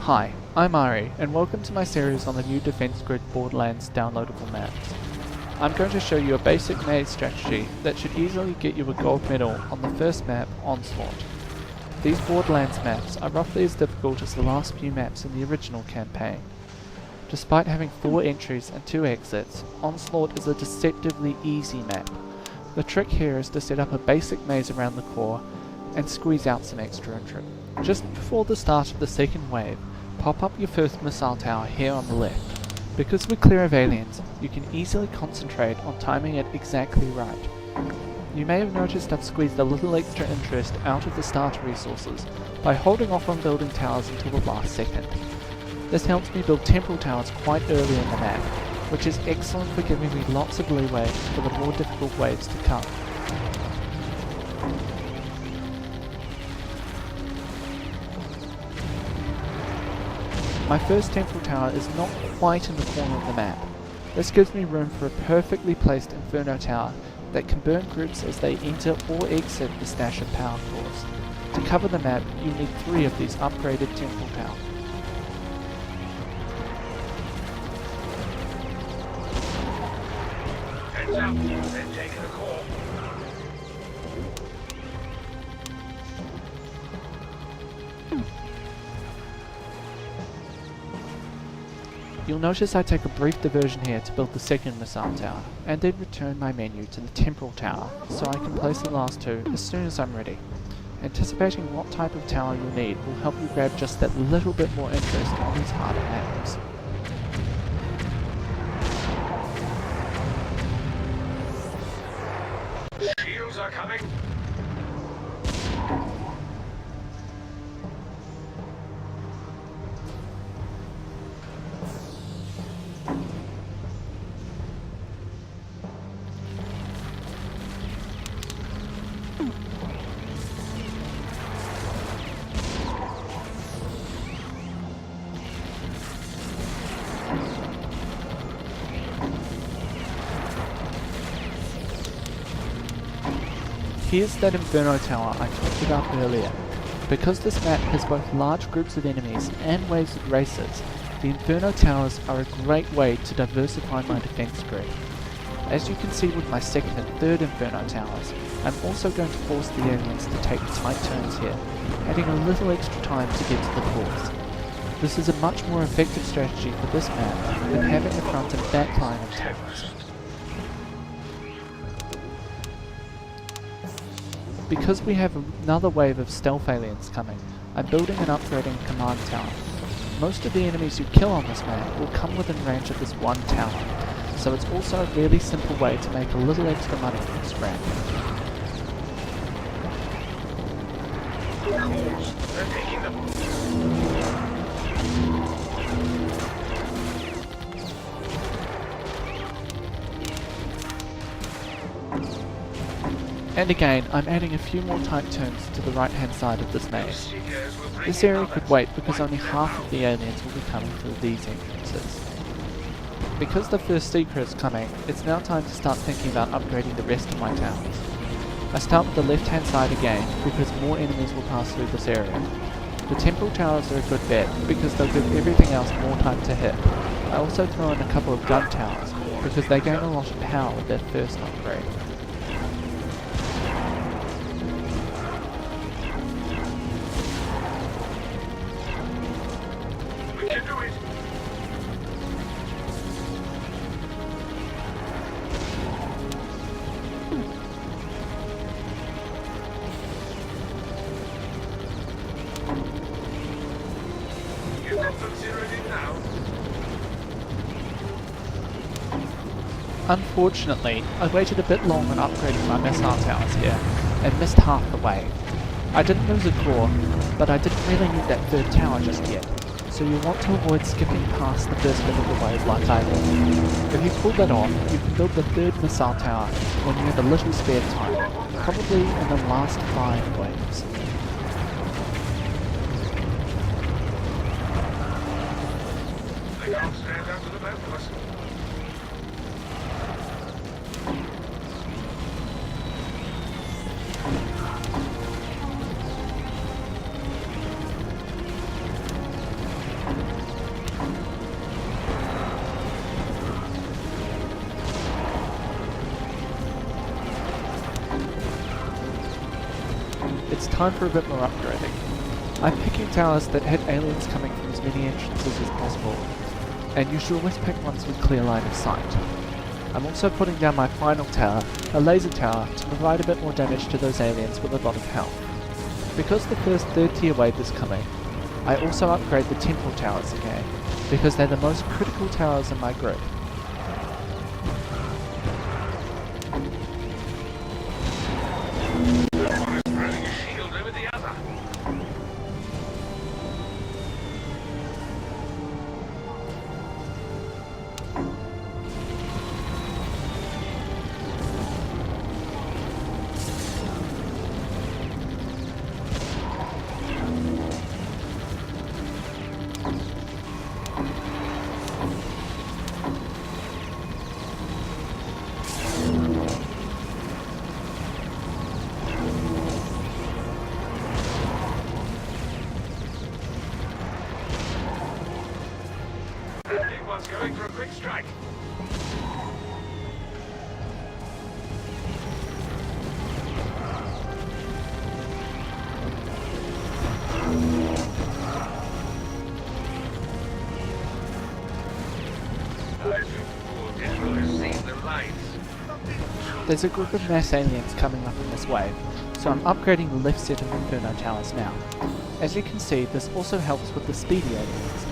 Hi, I'm Ari, and welcome to my series on the new Defense Grid Borderlands downloadable maps. I'm going to show you a basic maze strategy that should easily get you a gold medal on the first map, Onslaught. These Borderlands maps are roughly as difficult as the last few maps in the original campaign. Despite having 4 entries and 2 exits, Onslaught is a deceptively easy map. The trick here is to set up a basic maze around the core and squeeze out some extra entry. Just before the start of the second wave, pop up your first missile tower here on the left. Because we're clear of aliens, you can easily concentrate on timing it exactly right. You may have noticed I've squeezed a little extra interest out of the starter resources by holding off on building towers until the last second. This helps me build temporal towers quite early in the map, which is excellent for giving me lots of leeway for the more difficult waves to come. My first temporal tower is not quite in the corner of the map. This gives me room for a perfectly placed Inferno tower that can burn groups as they enter or exit the stash of power cores. To cover the map, you need 3 of these upgraded temporal towers. Heads up, they're taking a call. You'll notice I take a brief diversion here to build the second missile tower, and then return my menu to the temporal tower, so I can place the last 2 as soon as I'm ready. Anticipating what type of tower you'll need will help you grab just that little bit more interest on these harder maps. Shields are coming. Here's that Inferno tower I talked about earlier. Because this map has both large groups of enemies and waves of racers, the Inferno towers are a great way to diversify my defense grid. As you can see with my second and third Inferno towers, I'm also going to force the aliens to take tight turns here, adding a little extra time to get to the cores. This is a much more effective strategy for this map than having the front and back line of towers. Because we have another wave of stealth aliens coming, I'm building and upgrading a command tower. Most of the enemies you kill on this map will come within range of this one tower, so it's also a really simple way to make a little extra money from scrap. Calls. They're taking them. And again, I'm adding a few more tight turns to the right hand side of this maze. This area could wait because only half of the aliens will be coming through these entrances. Because the first Seeker is coming, it's now time to start thinking about upgrading the rest of my towers. I start with the left hand side again because more enemies will pass through this area. The temporal towers are a good bet because they'll give everything else more time to hit. I also throw in a couple of gun towers because they gain a lot of power with their first upgrade. We can do it. You've got them zeroed in now. Unfortunately, I waited a bit long on upgrading my missile towers here, and missed half the wave. I didn't lose a core, but I didn't really need that third tower just yet, so you want to avoid skipping past the first bit of the wave like I did. If you pull that off, you can build the third missile tower when you have a little spare time, probably in the last 5 waves. They can't stand up to the both of us. time for a bit more upgrading. I'm picking towers that hit aliens coming from as many entrances as possible, and you should always pick ones with clear line of sight. I'm also putting down my final tower, a laser tower, to provide a bit more damage to those aliens with a lot of health. Because the first 3rd tier wave is coming, I also upgrade the temple towers again, because they're the most critical towers in my group. One is throwing a shield over the other. That big one's going for a quick strike. Those who have seen the lights. There's a group of mass aliens coming up in this wave, so I'm upgrading the left set of Inferno towers now. As you can see, this also helps with the speedy aliens,